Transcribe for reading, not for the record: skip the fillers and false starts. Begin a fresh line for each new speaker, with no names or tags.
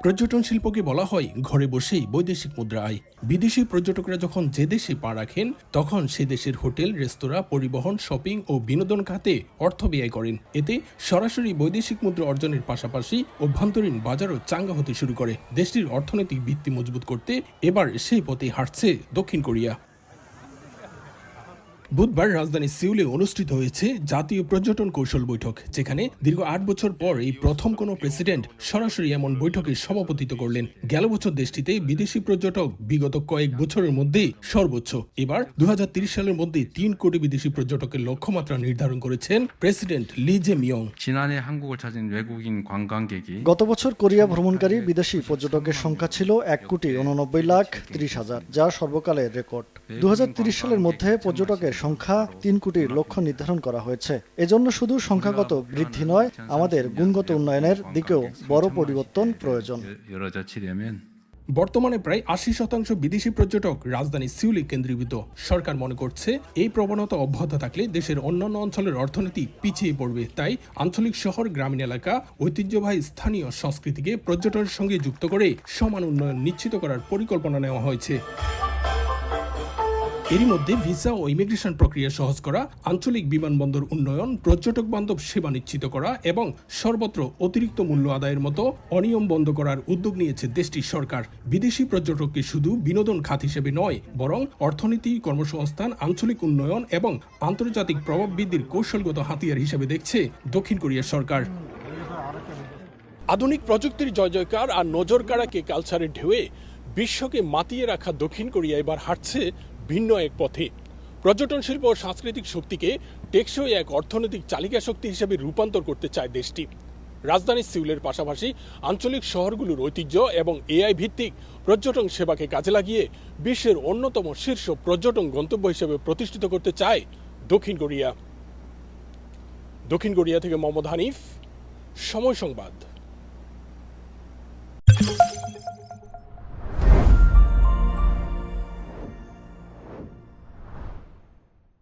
পর্যটন শিল্পকে বলা হয় ঘরে বসেই বৈদেশিক মুদ্রা আয়। বিদেশি পর্যটকরা যখন যে দেশে পা রাখেন তখন সে দেশের হোটেল, রেস্তোরাঁ, পরিবহন, শপিং ও বিনোদন খাতে অর্থ ব্যয় করেন। এতে সরাসরি বৈদেশিক মুদ্রা অর্জনের পাশাপাশি অভ্যন্তরীণ বাজারও চাঙ্গা হতে শুরু করে। দেশটির অর্থনৈতিক ভিত্তি মজবুত করতে এবার সেই পথে হাঁটছে দক্ষিণ কোরিয়া। বুধবার রাজধানী সিউলে অনুষ্ঠিত হয়েছে জাতীয় পর্যটন কৌশল বৈঠক, যেখানে দীর্ঘ ৮ বছর পর এই প্রথম কোনো প্রেসিডেন্ট সরাসরি এমন বৈঠকে সভাপতিত্ব করলেন। গেল বছর দেশটিতে বিদেশি পর্যটক বিগত কয়েক বছরের মধ্যেই সর্বোচ্চ। এবার ২০৩০ সালের মধ্যে ৩ কোটি বিদেশি পর্যটকের লক্ষ্যমাত্রা নির্ধারণ করেছেন প্রেসিডেন্ট লি জে-মিয়ং।
গত বছর কোরিয়া ভ্রমণকারী বিদেশি পর্যটকের সংখ্যা ছিল ১,৮৯,৩০,০০০, যা সর্বকালের রেকর্ড। ২০৩০ সালের মধ্যে পর্যটকের সংখ্যা ৩ কোটির লক্ষ্য নির্ধারণ করা হয়েছে। এজন্য শুধু সংখ্যাগত বৃদ্ধি নয়, আমাদের গুণগত উন্নয়নের দিকেও বড় পরিবর্তন প্রয়োজন।
বর্তমানে প্রায় ৮০% বিদেশি পর্যটক রাজধানী সিউলে কেন্দ্রীভূত। সরকার মনে করছে এই প্রবণতা অব্যাহত থাকলে দেশের অন্যান্য অঞ্চলের অর্থনীতি পিছিয়ে পড়বে। তাই আঞ্চলিক শহর, গ্রামীণ এলাকা, ঐতিহ্যবাহী স্থানীয় সংস্কৃতিকে পর্যটনের সঙ্গে যুক্ত করে সমান উন্নয়ন নিশ্চিত করার পরিকল্পনা নেওয়া হয়েছে। এরই মধ্যে ভিসা ও ইমিগ্রেশন প্রক্রিয়া সহজ করা, আঞ্চলিক বিমানবন্দর উন্নয়ন, পর্যটক বান্ধব সেবা নিশ্চিত করা এবং সর্বত্র অতিরিক্ত মূল্য আদায়ের মতো অনিয়ম বন্ধ করার উদ্যোগ নিয়েছে দেশটির সরকার। বিদেশি পর্যটককে শুধু বিনোদন খাত হিসেবে নয়, বরং অর্থনীতি, কর্মসংস্থান, আঞ্চলিক উন্নয়ন এবং আন্তর্জাতিক প্রভাব বৃদ্ধির কৌশলগত হাতিয়ার হিসেবে দেখছে দক্ষিণ কোরিয়া সরকার। আধুনিক প্রযুক্তির জয়জয়কার আর নজর কাড়া কে কালচারের ঢেউয়ে বিশ্বকে মাতিয়ে রাখা দক্ষিণ কোরিয়া এবার হাঁটছে ভিন্ন এক পথে। পর্যটন শিল্প ও সাংস্কৃতিক শক্তিকে টেকসই এক অর্থনৈতিক চালিকা শক্তি হিসেবে রূপান্তর করতে চায় দেশটি। রাজধানী সিউলের পাশাপাশি আঞ্চলিক শহরগুলোর ঐতিহ্য এবং এআই ভিত্তিক পর্যটন সেবাকে কাজে লাগিয়ে বিশ্বের অন্যতম শীর্ষ পর্যটন গন্তব্য হিসেবে প্রতিষ্ঠিত করতে চায় দক্ষিণ কোরিয়া। দক্ষিণ কোরিয়া থেকে মোহাম্মদ হানিফ, সময় সংবাদ।